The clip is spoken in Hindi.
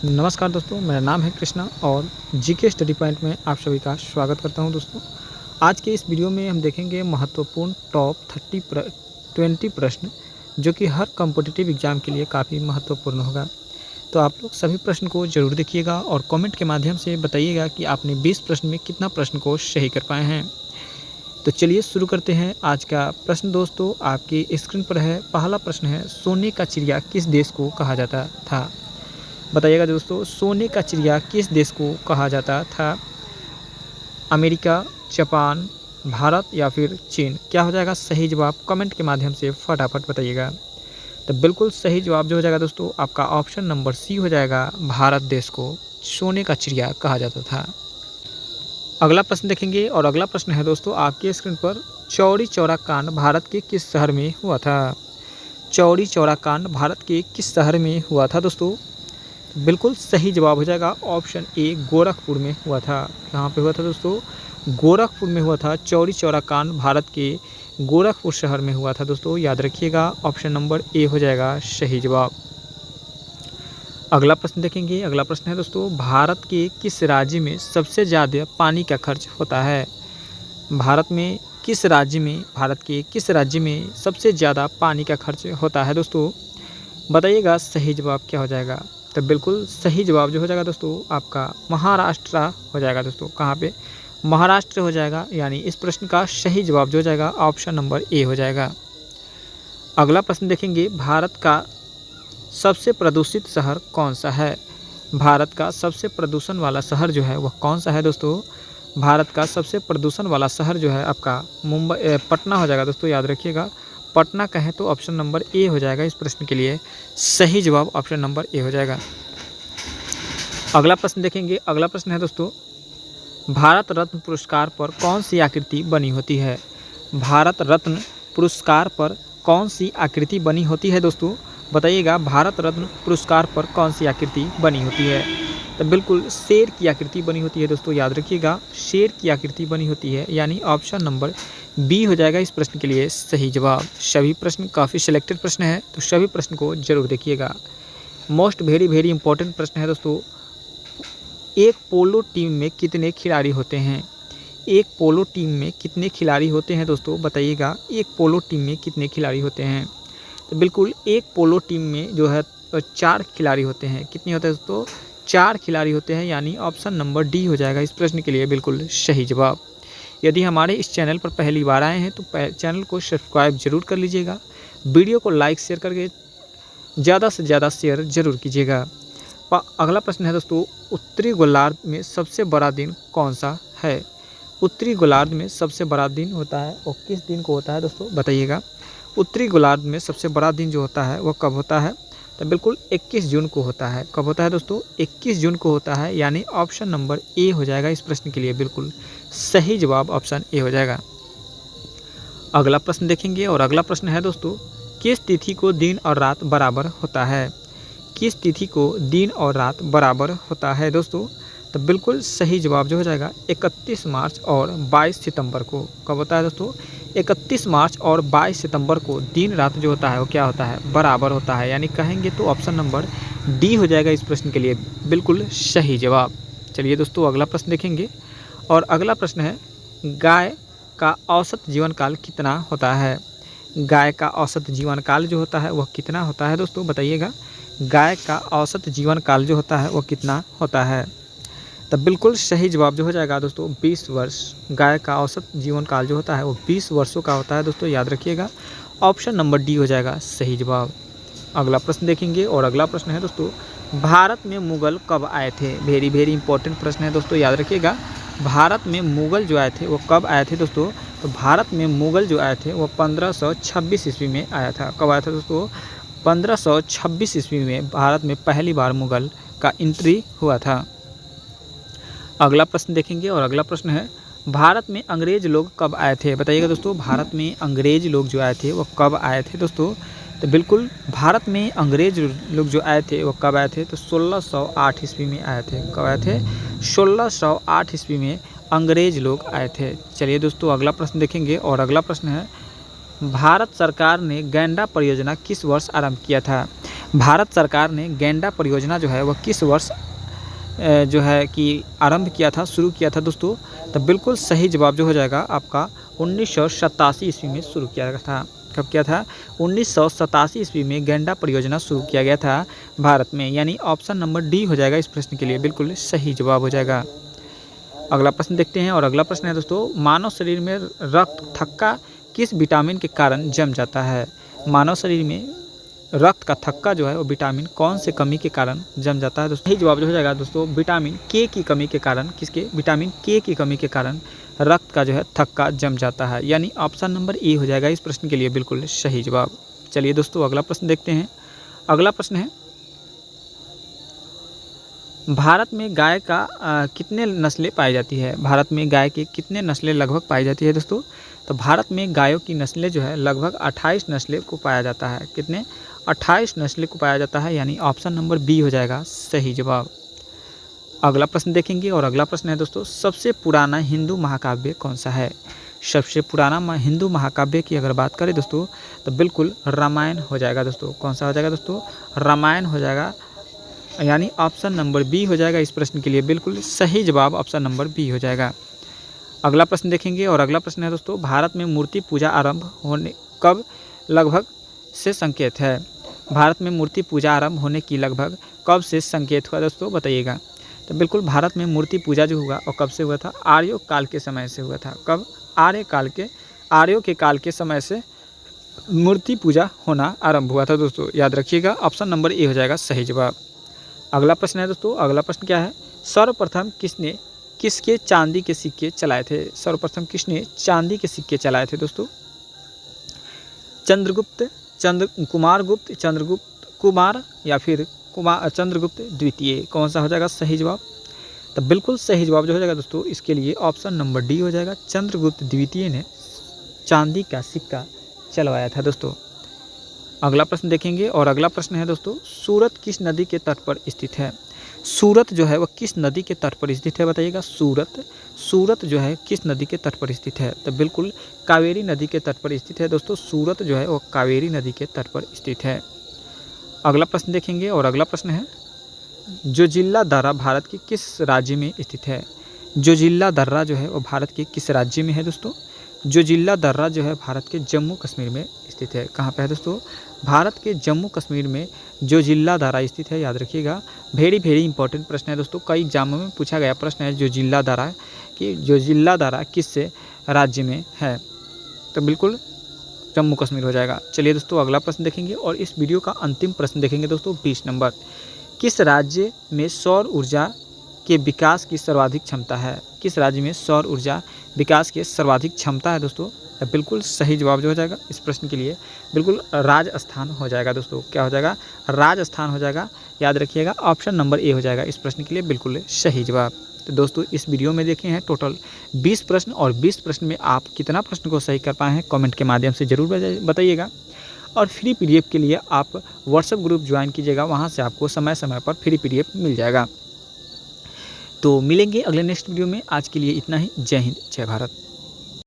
नमस्कार दोस्तों, मेरा नाम है कृष्णा और जीके स्टडी पॉइंट में आप सभी का स्वागत करता हूं दोस्तों। आज के इस वीडियो में हम देखेंगे महत्वपूर्ण टॉप 20 प्रश्न जो कि हर कॉम्पिटिटिव एग्ज़ाम के लिए काफ़ी महत्वपूर्ण होगा। तो आप लोग सभी प्रश्न को ज़रूर देखिएगा और कमेंट के माध्यम से बताइएगा कि आपने 20 प्रश्न में कितना प्रश्न को सही कर पाए हैं। तो चलिए शुरू करते हैं आज का प्रश्न दोस्तों। आपकी स्क्रीन पर है। पहला प्रश्न है, सोने का चिड़िया किस देश को कहा जाता था? बताइएगा दोस्तों, सोने का चिड़िया किस देश को कहा जाता था? अमेरिका, जापान, भारत या फिर चीन? क्या हो जाएगा सही जवाब? कमेंट के माध्यम से फटाफट बताइएगा। तो बिल्कुल सही जवाब जो हो जाएगा दोस्तों आपका ऑप्शन नंबर सी हो जाएगा। भारत देश को सोने का चिड़िया कहा जाता था। अगला प्रश्न देखेंगे और अगला प्रश्न है दोस्तों आपकी स्क्रीन पर, चौरी चौरा कांड भारत के किस शहर में हुआ था? चौरी चौरा कांड भारत के किस शहर में हुआ था दोस्तों? बिल्कुल सही जवाब हो जाएगा ऑप्शन ए, गोरखपुर में हुआ था। कहाँ पे हुआ था दोस्तों? गोरखपुर में हुआ था। चौरी चौरा कांड भारत के गोरखपुर शहर में हुआ था दोस्तों, याद रखिएगा। ऑप्शन नंबर ए हो जाएगा सही जवाब। अगला प्रश्न देखेंगे। अगला प्रश्न है दोस्तों, भारत के किस राज्य में सबसे ज़्यादा पानी का खर्च होता है? भारत में किस राज्य में, भारत के किस राज्य में सबसे ज़्यादा पानी का खर्च होता है दोस्तों? बताइएगा सही जवाब क्या हो जाएगा। तो बिल्कुल सही जवाब जो हो जाएगा दोस्तों आपका महाराष्ट्र हो जाएगा दोस्तों। कहाँ पे? महाराष्ट्र हो जाएगा। यानी इस प्रश्न का सही जवाब जो हो जाएगा ऑप्शन नंबर ए हो जाएगा। अगला प्रश्न देखेंगे, भारत का सबसे प्रदूषित शहर कौन सा है? भारत का सबसे प्रदूषण वाला शहर जो है वह कौन सा है दोस्तों? भारत का सबसे प्रदूषण वाला शहर जो है आपका पटना हो जाएगा दोस्तों, याद रखिएगा। पटना कहें तो ऑप्शन नंबर ए हो जाएगा इस प्रश्न के लिए सही जवाब। ऑप्शन नंबर ए हो जाएगा। अगला प्रश्न देखेंगे। अगला प्रश्न है दोस्तों, भारत रत्न पुरस्कार पर कौन सी आकृति बनी होती है? भारत रत्न पुरस्कार पर कौन सी आकृति बनी होती है दोस्तों? बताइएगा भारत रत्न पुरस्कार पर कौन सी आकृति बनी होती है? तो बिल्कुल शेर की आकृति बनी होती है दोस्तों, याद रखिएगा। शेर की आकृति बनी होती है, यानी ऑप्शन नंबर बी हो जाएगा इस प्रश्न के लिए सही जवाब। सभी प्रश्न काफ़ी सिलेक्टेड प्रश्न है, तो सभी प्रश्न को जरूर देखिएगा। मोस्ट वेरी इंपॉर्टेंट प्रश्न है दोस्तों, एक पोलो टीम में कितने खिलाड़ी होते हैं? एक पोलो टीम में कितने खिलाड़ी होते हैं दोस्तों? बताइएगा एक पोलो टीम में कितने खिलाड़ी होते हैं? तो बिल्कुल एक पोलो टीम में जो है 4 खिलाड़ी होते हैं। कितने होते हैं दोस्तों? 4 खिलाड़ी होते हैं, यानी ऑप्शन नंबर डी हो जाएगा इस प्रश्न के लिए बिल्कुल सही जवाब। यदि हमारे इस चैनल पर पहली बार आए हैं तो चैनल को सब्सक्राइब जरूर कर लीजिएगा। वीडियो को लाइक शेयर करके ज़्यादा से ज़्यादा शेयर जरूर कीजिएगा। अगला प्रश्न है दोस्तों, उत्तरी गोलार्ध में सबसे बड़ा दिन कौन सा है? उत्तरी गोलार्ध में सबसे बड़ा दिन होता है और किस दिन को होता है दोस्तों? बताइएगा। उत्तरी गोलार्ध में सबसे बड़ा दिन जो होता है वह कब होता है? तो बिल्कुल 21 जून को होता है। कब होता है दोस्तों? 21 जून को होता है, यानी ऑप्शन नंबर ए हो जाएगा इस प्रश्न के लिए बिल्कुल सही जवाब। ऑप्शन ए हो जाएगा। अगला प्रश्न देखेंगे और अगला प्रश्न है दोस्तों, किस तिथि को दिन और रात बराबर होता है? किस तिथि को दिन और रात बराबर होता है दोस्तों? तो बिल्कुल सही जवाब जो हो जाएगा 31 मार्च और 22 सितंबर को। कब होता है दोस्तों? 31 मार्च और 22 सितंबर को दिन रात जो होता है वो क्या होता है? बराबर होता है, यानी कहेंगे तो ऑप्शन नंबर डी हो जाएगा इस प्रश्न के लिए बिल्कुल सही जवाब। चलिए दोस्तों अगला प्रश्न देखेंगे और अगला प्रश्न है, गाय का औसत जीवन काल कितना होता है? गाय का औसत जीवन काल जो होता है वह कितना होता है दोस्तों? बताइएगा। गाय का औसत जीवन काल जो होता है वह कितना होता है? तो बिल्कुल सही जवाब जो हो जाएगा दोस्तों 20 वर्ष। गाय का औसत जीवन काल जो होता है वो 20 वर्षों का होता है दोस्तों, याद रखिएगा। ऑप्शन नंबर डी हो जाएगा सही जवाब। अगला प्रश्न देखेंगे और अगला प्रश्न है दोस्तों, भारत में मुगल कब आए थे? वेरी इंपॉर्टेंट प्रश्न है दोस्तों, याद रखिएगा। भारत में मुगल जो आए थे वो कब आए थे दोस्तों? तो भारत में मुगल जो आए थे वो 1526 ईस्वी में आया था। कब आया था दोस्तों? 1526 ईस्वी में भारत में पहली बार मुगल का एंट्री हुआ था। अगला प्रश्न देखेंगे और अगला प्रश्न है, भारत में अंग्रेज लोग कब आए थे? बताइएगा दोस्तों। भारत में अंग्रेज लोग जो आए थे वो कब आए थे दोस्तों? तो बिल्कुल भारत में अंग्रेज लोग जो आए थे वो कब आए थे? तो 1608 ईस्वी में आए थे। कब आए थे? 1608 ईस्वी में अंग्रेज लोग आए थे। चलिए दोस्तों अगला प्रश्न देखेंगे और अगला प्रश्न है, भारत सरकार ने गैंडा परियोजना किस वर्ष आरंभ किया था? भारत सरकार ने गैंडा परियोजना जो है वह किस वर्ष जो है कि आरंभ किया था, शुरू किया था दोस्तों? तो बिल्कुल सही जवाब जो हो जाएगा आपका 1987 ईस्वी में शुरू किया गया था। कब किया था? 1987 ईस्वी में गैंडा परियोजना शुरू किया गया था भारत में, यानी ऑप्शन नंबर डी हो जाएगा इस प्रश्न के लिए बिल्कुल सही जवाब हो जाएगा। अगला प्रश्न देखते हैं और अगला प्रश्न है दोस्तों, मानव शरीर में रक्त थक्का किस विटामिन के कारण जम जाता है? मानव शरीर में रक्त का थक्का जो है वो विटामिन कौन से कमी के कारण जम जाता है दोस्तों? यही जवाब जो हो जाएगा दोस्तों विटामिन के की कमी के कारण। किसके? विटामिन के की कमी के कारण रक्त का जो है थक्का जम जाता है, यानी ऑप्शन नंबर ए हो जाएगा इस प्रश्न के लिए बिल्कुल सही जवाब। चलिए दोस्तों अगला प्रश्न देखते हैं। अगला प्रश्न है, भारत में गाय का कितने नस्लें पाई जाती है? भारत में गाय की कितने नस्लें लगभग पाई जाती है दोस्तों? तो भारत में गायों की नस्लें जो है लगभग 28 नस्लें को पाया जाता है। कितने? 28 नस्लें को पाया जाता है, यानी ऑप्शन नंबर बी हो जाएगा सही जवाब। अगला प्रश्न देखेंगे और अगला प्रश्न है दोस्तों, सबसे पुराना हिंदू महाकाव्य कौन सा है? सबसे पुराना हिंदू महाकाव्य की अगर बात करें दोस्तों तो बिल्कुल रामायण हो जाएगा दोस्तों। कौन सा हो जाएगा दोस्तों? रामायण हो जाएगा, यानी ऑप्शन नंबर बी हो जाएगा इस प्रश्न के लिए बिल्कुल सही जवाब। ऑप्शन नंबर बी हो जाएगा। अगला प्रश्न देखेंगे और अगला प्रश्न है दोस्तों, भारत में मूर्ति पूजा आरंभ होने कब लगभग से संकेत है? भारत में मूर्ति पूजा आरंभ होने की लगभग कब से संकेत हुआ दोस्तों, बताइएगा। तो बिल्कुल भारत में मूर्ति पूजा जो हुआ और कब से हुआ था? आर्यों काल के समय से हुआ था। कब? आर्यों के काल के समय से मूर्ति पूजा होना आरंभ हुआ था दोस्तों, याद रखिएगा। ऑप्शन नंबर ए हो जाएगा सही जवाब। अगला प्रश्न है दोस्तों, अगला प्रश्न क्या है, सर्वप्रथम किसके चांदी के सिक्के चलाए थे? सर्वप्रथम किसने चांदी के सिक्के चलाए थे दोस्तों? चंद्रगुप्त कुमार या फिर चंद्रगुप्त द्वितीय? कौन सा हो जाएगा सही जवाब? तो बिल्कुल सही जवाब जो हो जाएगा दोस्तों इसके लिए ऑप्शन नंबर डी हो जाएगा। चंद्रगुप्त द्वितीय ने चांदी का सिक्का चलवाया था दोस्तों। अगला प्रश्न देखेंगे और अगला प्रश्न है दोस्तों, सूरत किस नदी के तट पर स्थित है? सूरत जो है वह किस नदी के तट पर स्थित है, बताइएगा। सूरत जो है किस नदी के तट पर स्थित है? तो बिल्कुल कावेरी नदी के तट पर स्थित है दोस्तों। सूरत जो है वह कावेरी नदी के तट पर स्थित है। अगला प्रश्न देखेंगे और अगला प्रश्न है, जोजिला दर्रा भारत के किस राज्य में स्थित है? जोजिला दर्रा जो है वह भारत के किस राज्य में है दोस्तों? जोजिला दर्रा जो है भारत के जम्मू कश्मीर में स्थित है। कहाँ पे है दोस्तों? भारत के जम्मू कश्मीर में जोजिला दर्रा स्थित है, याद रखिएगा। वेरी इंपॉर्टेंट प्रश्न है दोस्तों, कई एग्जामों में पूछा गया प्रश्न है जोजिला दर्रा कि जोजिला दर्रा किस राज्य में है? तो बिल्कुल जम्मू कश्मीर हो जाएगा। चलिए दोस्तों अगला प्रश्न देखेंगे और इस वीडियो का अंतिम प्रश्न देखेंगे दोस्तों 20 नंबर। किस राज्य में सौर ऊर्जा के विकास की सर्वाधिक क्षमता है? किस राज्य में सौर ऊर्जा विकास की सर्वाधिक क्षमता है दोस्तों? बिल्कुल सही जवाब जो हो जाएगा इस प्रश्न के लिए बिल्कुल राजस्थान हो जाएगा दोस्तों। क्या हो जाएगा? राजस्थान हो जाएगा, याद रखिएगा। ऑप्शन नंबर ए हो जाएगा इस प्रश्न के लिए बिल्कुल सही जवाब। तो दोस्तों इस वीडियो में देखे हैं टोटल 20 प्रश्न और 20 प्रश्न में आप कितना प्रश्न को सही कर पाए हैं कमेंट के माध्यम से ज़रूर बताइएगा। और फ्री पीडीएफ के लिए आप व्हाट्सएप ग्रुप ज्वाइन कीजिएगा, वहाँ से आपको समय समय पर फ्री पीडीएफ मिल जाएगा। तो मिलेंगे अगले नेक्स्ट वीडियो में। आज के लिए इतना ही। जय हिंद, जय भारत।